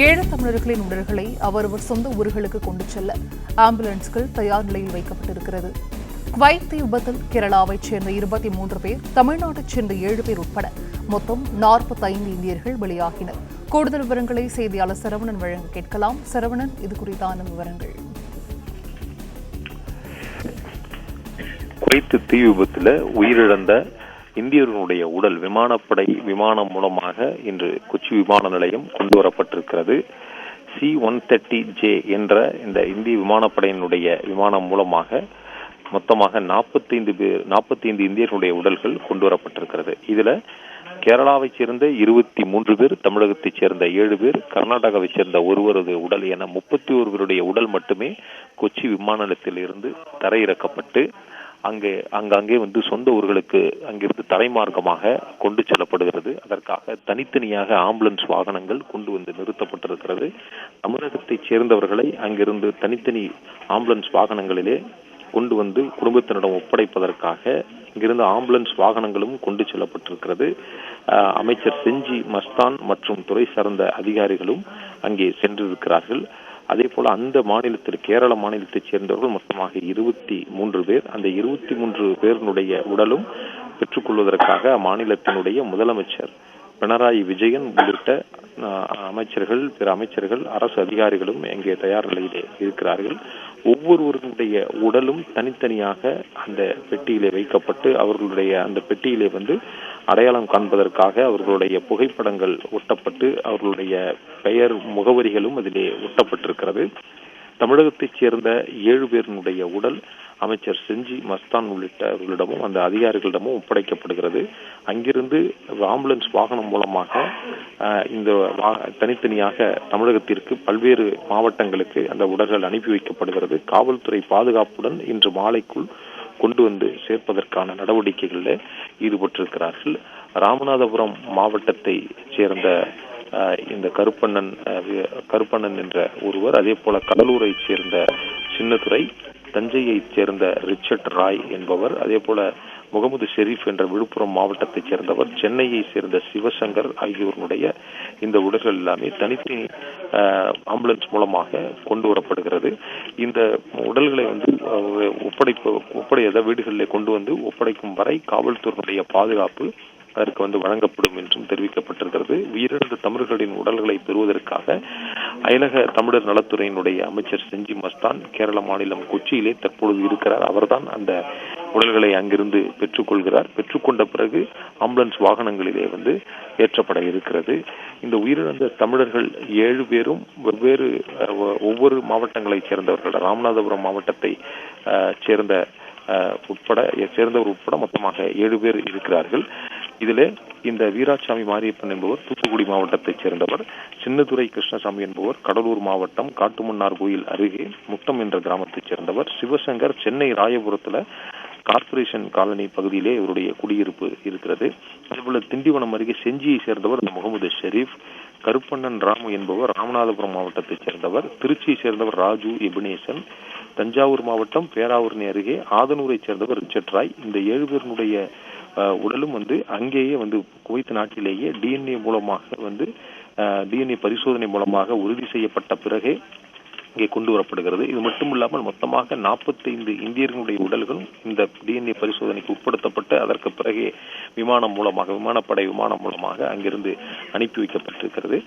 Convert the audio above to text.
ஈழத் தமிழர்களின் உடல்களை அவரவர் சொந்த ஊர்களுக்கு கொண்டு செல்ல ஆம்புலன்ஸ்கள் தயார் நிலையில் வைக்கப்பட்டிருக்கிறது. குவைத் தீ விபத்தில் கேரளாவைச் சேர்ந்த 23 பேர், தமிழ்நாட்டைச் சேர்ந்த 7 பேர் உட்பட மொத்தம் 45 இந்தியர்கள் வெளியாகினர். கூடுதல் விவரங்களை செய்தியாளர் சரவணன் வழங்க கேட்கலாம். சரவணன், இது குறித்தான விவரங்கள். குவைத் தீ விபத்தில் உயிரிழந்த இந்தியர்களுடைய உடல் விமானப்படை விமானம் மூலமாக இன்று கொச்சி விமான நிலையம் கொண்டு வரப்பட்டிருக்கிறது. C-130J என்ற இந்த இந்திய விமானப்படையினுடைய விமானம் மூலமாக மொத்தமாக 45 இந்தியர்களுடைய உடல்கள் கொண்டு வரப்பட்டிருக்கிறது. இதுல கேரளாவைச் சேர்ந்த 23 பேர், தமிழகத்தைச் சேர்ந்த 7 பேர், கர்நாடகாவைச் சேர்ந்த ஒருவரது உடல் என 31 பேருடைய உடல் மட்டுமே கொச்சி விமான நிலையத்தில் இருந்து தரையிறக்கப்பட்டு அங்கே சொந்த ஊர்களுக்கு அங்கிருந்து தரைமார்க்கமாக கொண்டு செல்லப்படுகிறது. அதற்காக தனித்தனியாக ஆம்புலன்ஸ் வாகனங்கள் கொண்டு வந்து நிறுத்தப்பட்டிருக்கிறது. தமிழகத்தைச் சேர்ந்தவர்களை அங்கிருந்து தனித்தனி ஆம்புலன்ஸ் வாகனங்களிலே கொண்டு வந்து குடும்பத்தினரிடம் ஒப்படைப்பதற்காக இங்கிருந்து ஆம்புலன்ஸ் வாகனங்களும் கொண்டு செல்லப்பட்டிருக்கிறது. அமைச்சர் செஞ்சி மஸ்தான் மற்றும் துறை சார்ந்த அதிகாரிகளும் அங்கே சென்றிருக்கிறார்கள். அதே போல அந்த மாநிலத்தில் கேரள மாநிலத்தைச் சேர்ந்தவர்கள் மொத்தமாக 23 பேர். அந்த 23 பேருடைய உடலும் பெற்றுக்கொள்வதற்காக அம்மாநிலத்தினுடைய முதலமைச்சர் பினராயி விஜயன் உள்ளிட்ட அமைச்சர்கள், பிற அமைச்சர்கள், அரசு அதிகாரிகளும் இங்கே தயார் நிலையிலே இருக்கிறார்கள். ஒவ்வொருவருடைய உடலும் தனித்தனியாக அந்த பெட்டியிலே வைக்கப்பட்டு அவர்களுடைய அந்த பெட்டியிலே அடையாளம் காண்பதற்காக அவர்களுடைய புகைப்படங்கள் ஒட்டப்பட்டு அவர்களுடைய பெயர் முகவரிகளும் அதிலே ஒட்டப்பட்டிருக்கிறது. தமிழகத்தைச் சேர்ந்த 7 பேருடைய உடல் அமைச்சர் செஞ்சி மஸ்தான் உள்ளிட்டவர்களிடமும் அந்த அதிகாரிகளிடமும் ஒப்படைக்கப்படுகிறது. அங்கிருந்து ஆம்புலன்ஸ் வாகனம் மூலமாக இந்த தனித்தனியாக தமிழகத்திற்கு பல்வேறு மாவட்டங்களுக்கு அந்த உடல்கள் அனுப்பி வைக்கப்படுகிறது. காவல்துறை பாதுகாப்புடன் இன்று மாலைக்குள் கொண்டு வந்து சேர்ப்பதற்கான நடவடிக்கைகளில் ஈடுபட்டிருக்கிறார்கள். ராமநாதபுரம் மாவட்டத்தை சேர்ந்த இந்த கருப்பண்ணன் என்ற ஒருவர், அதே போல கடலூரை சேர்ந்த சின்னதுரை, தஞ்சையைச் சேர்ந்த ரிச்சர்ட் ராய் என்பவர், அதே போல முகமது ஷெரீப் என்ற விழுப்புரம் மாவட்டத்தைச் சேர்ந்தவர், சென்னையை சேர்ந்த சிவசங்கர் ஆகியோருடைய இந்த உடல்கள் எல்லாமே தனித்தனி ஆம்புலன்ஸ் மூலமாக கொண்டு வரப்படுகிறது. இந்த உடல்களை வீடுகளிலே கொண்டு வந்து ஒப்படைக்கும் வரை காவல்துறையினுடைய பாதுகாப்பு அதற்கு வழங்கப்படும் என்றும் தெரிவிக்கப்பட்டிருக்கிறது. உயிரிழந்த தமிழர்களின் உடல்களை பெறுவதற்காக அயலக தமிழர் நலத்துறையினுடைய அமைச்சர் செஞ்சி மஸ்தான் கேரள மாநிலம் கொச்சியிலே தற்பொழுது இருக்கிறார். அவர்தான் அந்த உடல்களை அங்கிருந்து பெற்றுக்கொள்கிறார். பெற்றுக்கொண்ட பிறகு ஆம்புலன்ஸ் வாகனங்களிலே ஏற்றப்பட இருக்கிறது. இந்த உயிரிழந்த தமிழர்கள் 7 பேரும் ஒவ்வொரு மாவட்டங்களைச் சேர்ந்தவர்கள், ராமநாதபுரம் மாவட்டத்தை சேர்ந்தவர் உட்பட மொத்தமாக 7 பேர் இருக்கிறார்கள். இதிலே இந்த வீராசாமி மாரியப்பன் என்பவர் தூத்துக்குடி மாவட்டத்தைச் சேர்ந்தவர், சின்னதுரை கிருஷ்ணசாமி என்பவர் கடலூர் மாவட்டம் காட்டுமன்னார் கோயில் அருகே முட்டம் என்ற கிராமத்தைச் சேர்ந்தவர், சிவசங்கர் சென்னை ராயபுரத்துல கார்பரேஷன் காலனி பகுதியிலே இவருடைய குடியிருப்பு இருக்கிறது. அதேபோல திண்டிவனம் அருகே செஞ்சியை சேர்ந்தவர் முகமது ஷெரீப், கருப்பண்ணன் ராமு என்பவர் ராமநாதபுரம் மாவட்டத்தைச் சேர்ந்தவர், திருச்சியை சேர்ந்தவர் ராஜு எபினேசன், தஞ்சாவூர் மாவட்டம் பேராவூரணி அருகே ஆதனூரை சேர்ந்தவர் ரிச்சர்ட் ராய். இந்த 7 பேருடைய உடலும் அங்கேயே குவைத் நாட்டிலேயே டிஎன்ஏ பரிசோதனை மூலமாக உறுதி செய்யப்பட்ட பிறகே இங்கே கொண்டு வரப்படுகிறது. இது மட்டுமில்லாமல் மொத்தமாக 45 இந்தியர்களுடைய உடல்களும் இந்த டிஎன்ஏ பரிசோதனைக்கு உட்படுத்தப்பட்டு அதற்கு பிறகே விமானப்படை விமானம் மூலமாக அங்கிருந்து அனுப்பி வைக்கப்பட்டிருக்கிறது.